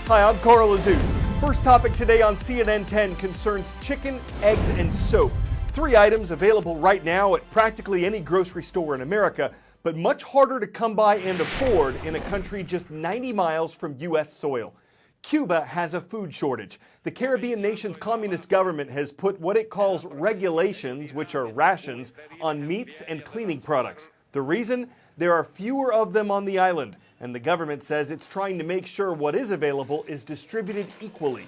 Hi, I'm Carl Azuz. First topic today on CNN 10 concerns chicken, eggs, and soap. Three items available right now at practically any grocery store in America, but much harder to come by and afford in a country just 90 miles from U.S. soil. Cuba has a food shortage. The Caribbean nation's communist government has put what it calls regulations, which are rations, on meats and cleaning products. The reason? There are fewer of them on the island, and the government says it's trying to make sure what is available is distributed equally.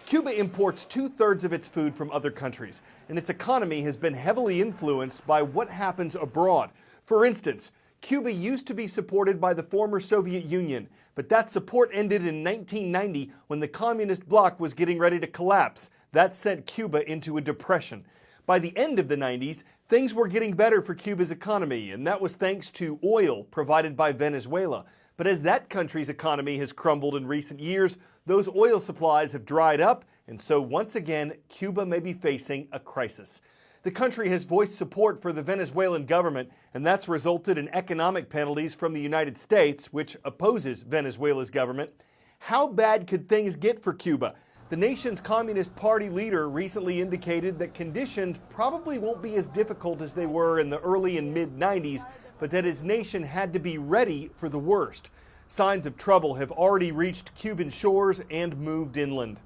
Cuba imports two-thirds of its food from other countries, and its economy has been heavily influenced by what happens abroad. For instance, Cuba used to be supported by the former Soviet Union, but that support ended in 1990 when the communist bloc was getting ready to collapse. That sent Cuba into a depression. By the end of the 90s, things were getting better for Cuba's economy, and that was thanks to oil provided by Venezuela. But as that country's economy has crumbled in recent years, those oil supplies have dried up, and so once again, Cuba may be facing a crisis. The country has voiced support for the Venezuelan government, and that's resulted in economic penalties from the United States, which opposes Venezuela's government. How bad could things get for Cuba? The nation's Communist Party leader recently indicated that conditions probably won't be as difficult as they were in the early and mid-90s, but that his nation had to be ready for the worst. Signs of trouble have already reached Cuban shores and moved inland.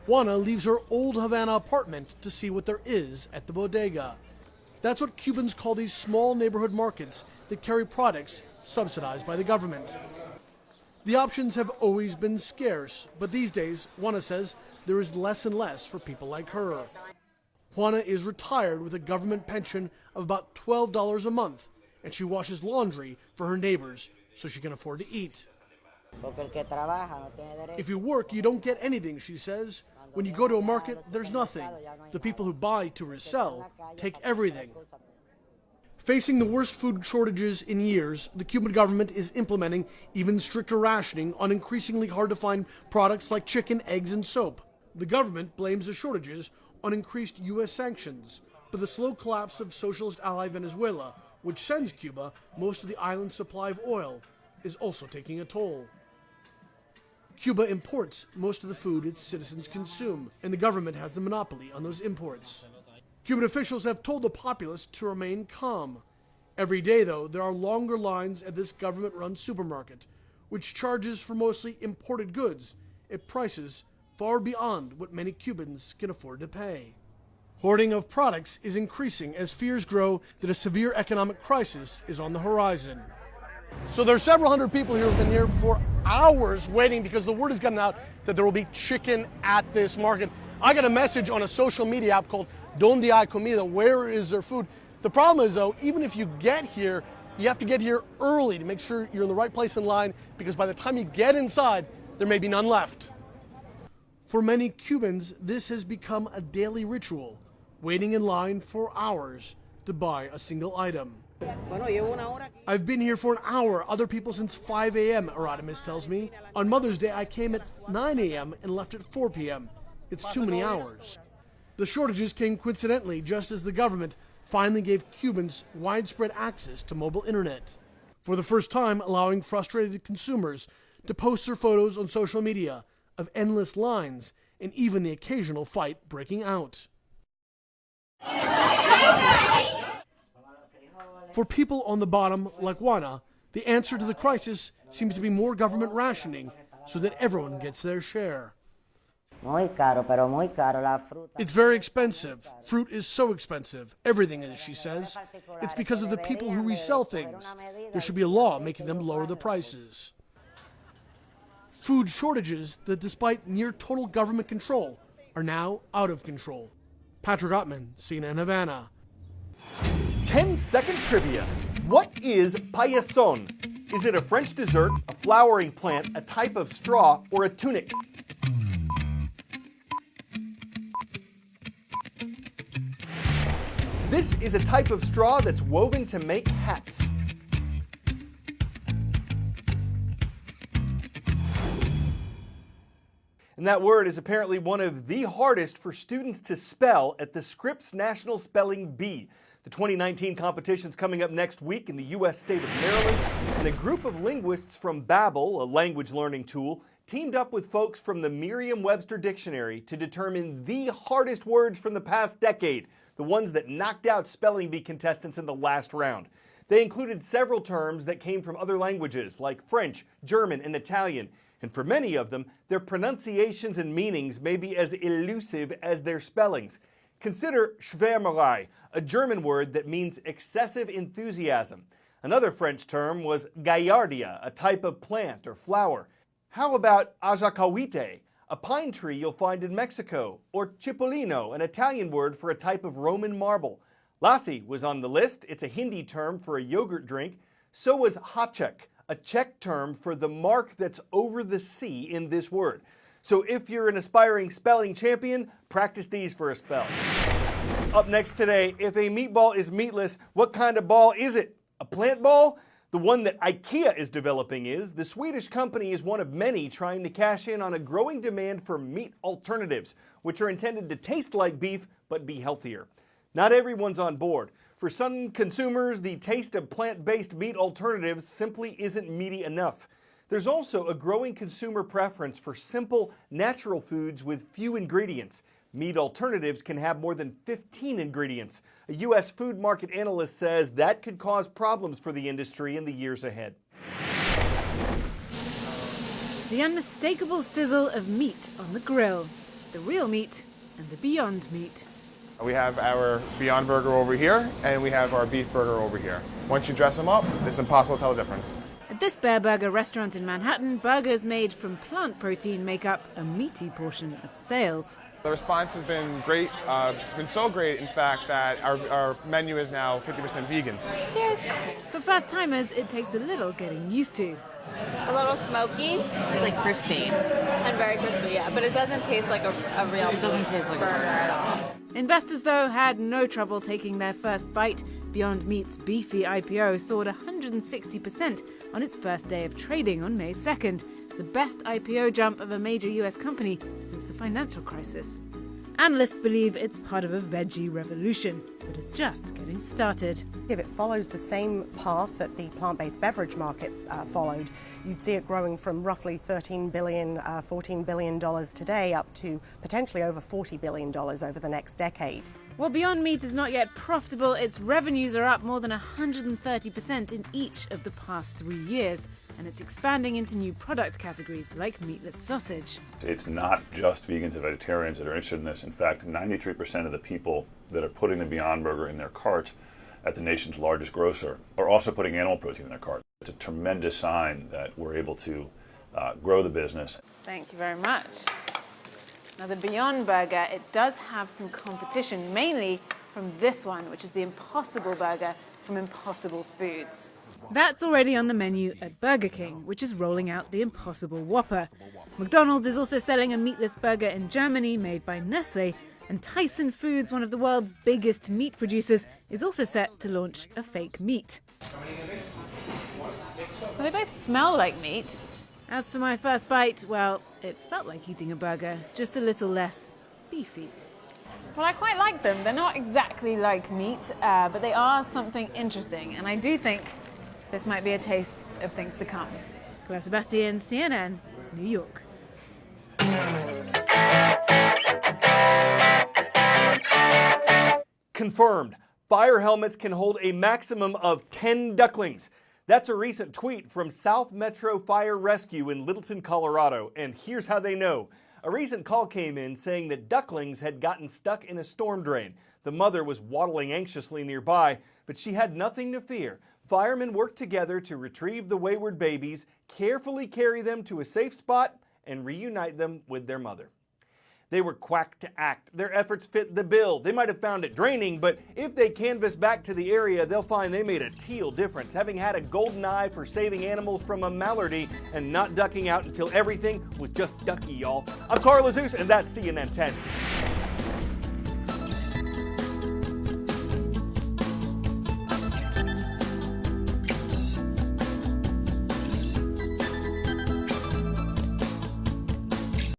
Juana leaves her old Havana apartment to see what there is at the bodega. That's what Cubans call these small neighborhood markets that carry products subsidized by the government. The options have always been scarce, but these days, Juana says, there is less and less for people like her. Juana is retired with a government pension of about $12 a month, and she washes laundry for her neighbors so she can afford to eat. If you work, you don't get anything, she says. When you go to a market, there's nothing. The people who buy to resell take everything. Facing the worst food shortages in years, the Cuban government is implementing even stricter rationing on increasingly hard-to-find products like chicken, eggs, and soap. The government blames the shortages on increased U.S. sanctions, but the slow collapse of socialist ally Venezuela, which sends Cuba most of the island's supply of oil, is also taking a toll. Cuba imports most of the food its citizens consume, and the government has the monopoly on those imports. Cuban officials have told the populace to remain calm. Every day, though, there are longer lines at this government-run supermarket, which charges for mostly imported goods at prices far beyond what many Cubans can afford to pay. Hoarding of products is increasing as fears grow that a severe economic crisis is on the horizon. So there are several hundred people here who have been here for hours waiting because the word has gotten out that there will be chicken at this market. I got a message on a social media app called Donde hay comida, where is there food? The problem is, though, even if you get here, you have to get here early to make sure you're in the right place in line, because by the time you get inside, there may be none left. For many Cubans, this has become a daily ritual, waiting in line for hours to buy a single item. I've been here for an hour, other people since 5 a.m., Aratimis tells me. On Mother's Day, I came at 9 a.m. and left at 4 p.m. It's too many hours. The shortages came coincidentally just as the government finally gave Cubans widespread access to mobile internet, for the first time allowing frustrated consumers to post their photos on social media of endless lines and even the occasional fight breaking out. For people on the bottom, like Juana, the answer to the crisis seems to be more government rationing so that everyone gets their share. It's very expensive. Fruit is so expensive. Everything is, she says. It's because of the people who resell things. There should be a law making them lower the prices. Food shortages that, despite near total government control, are now out of control. Patrick Ottman, CNN Havana. 10-second trivia. What is paillasson? Is it a French dessert, a flowering plant, a type of straw, or a tunic? This is a type of straw that's woven to make hats. And that word is apparently one of the hardest for students to spell at the Scripps National Spelling Bee. The 2019 competition's coming up next week in the U.S. state of Maryland, and a group of linguists from Babbel, a language learning tool, teamed up with folks from the Merriam-Webster Dictionary to determine the hardest words from the past decade, the ones that knocked out spelling bee contestants in the last round. They included several terms that came from other languages like French, German, and Italian, and for many of them, their pronunciations and meanings may be as elusive as their spellings. Consider Schwärmerei, a German word that means excessive enthusiasm. Another French term was gaillardia, a type of plant or flower. How about azacahuite, a pine tree you'll find in Mexico, or cipollino, an Italian word for a type of Roman marble. Lassi was on the list. It's a Hindi term for a yogurt drink. So was háček, a Czech term for the mark that's over the C in this word. So if you're an aspiring spelling champion, practice these for a spell. Up next today, if a meatball is meatless, what kind of ball is it? A plant ball? The one that IKEA is developing is. The Swedish company is one of many trying to cash in on a growing demand for meat alternatives, which are intended to taste like beef but be healthier. Not everyone's on board. For some consumers, the taste of plant-based meat alternatives simply isn't meaty enough. There's also a growing consumer preference for simple, natural foods with few ingredients. Meat alternatives can have more than 15 ingredients. A U.S. food market analyst says that could cause problems for the industry in the years ahead. The unmistakable sizzle of meat on the grill. The real meat and the Beyond Meat. We have our Beyond Burger over here, and we have our beef burger over here. Once you dress them up, it's impossible to tell the difference. At this Bear Burger restaurant in Manhattan, burgers made from plant protein make up a meaty portion of sales. The response has been great. It's been so great, in fact, that our menu is now 50% vegan. For first-timers, it takes a little getting used to. A little smoky. It's like pristine. And very crispy, yeah. But it doesn't taste like a real It doesn't taste like a burger burger. at all. Investors, though, had no trouble taking their first bite. Beyond Meat's beefy IPO soared 160% on its first day of trading on May 2nd, the best IPO jump of a major US company since the financial crisis. Analysts believe it's part of a veggie revolution that is just getting started. If it follows the same path that the plant-based beverage market followed, you'd see it growing from roughly $13 billion, $14 billion today up to potentially over $40 billion over the next decade. While Beyond Meat is not yet profitable, its revenues are up more than 130% in each of the past 3 years, and it's expanding into new product categories like meatless sausage. It's not just vegans and vegetarians that are interested in this. In fact, 93% of the people that are putting the Beyond Burger in their cart at the nation's largest grocer are also putting animal protein in their cart. It's a tremendous sign that we're able to grow the business. Thank you very much. Now, the Beyond Burger, it does have some competition, mainly from this one, which is the Impossible Burger from Impossible Foods. That's already on the menu at Burger King, which is rolling out the Impossible Whopper. McDonald's is also selling a meatless burger in Germany made by Nestle, and Tyson Foods, one of the world's biggest meat producers, is also set to launch a fake meat. Well, they both smell like meat. As for my first bite, well, it felt like eating a burger, just a little less beefy. Well, I quite like them. They're not exactly like meat, but they are something interesting, and I do think this might be a taste of things to come. Claire Sebastian, CNN, New York. Confirmed. Fire helmets can hold a maximum of 10 ducklings. That's a recent tweet from South Metro Fire Rescue in Littleton, Colorado, and here's how they know. A recent call came in saying that ducklings had gotten stuck in a storm drain. The mother was waddling anxiously nearby, but she had nothing to fear. Firemen worked together to retrieve the wayward babies, carefully carry them to a safe spot, and reunite them with their mother. They were quacked to act. Their efforts fit the bill. They might have found it draining, but if they canvass back to the area, they'll find they made a teal difference, having had a golden eye for saving animals from a mallardy and not ducking out until everything was just ducky, y'all. I'm Carl Azuz, and that's CNN 10.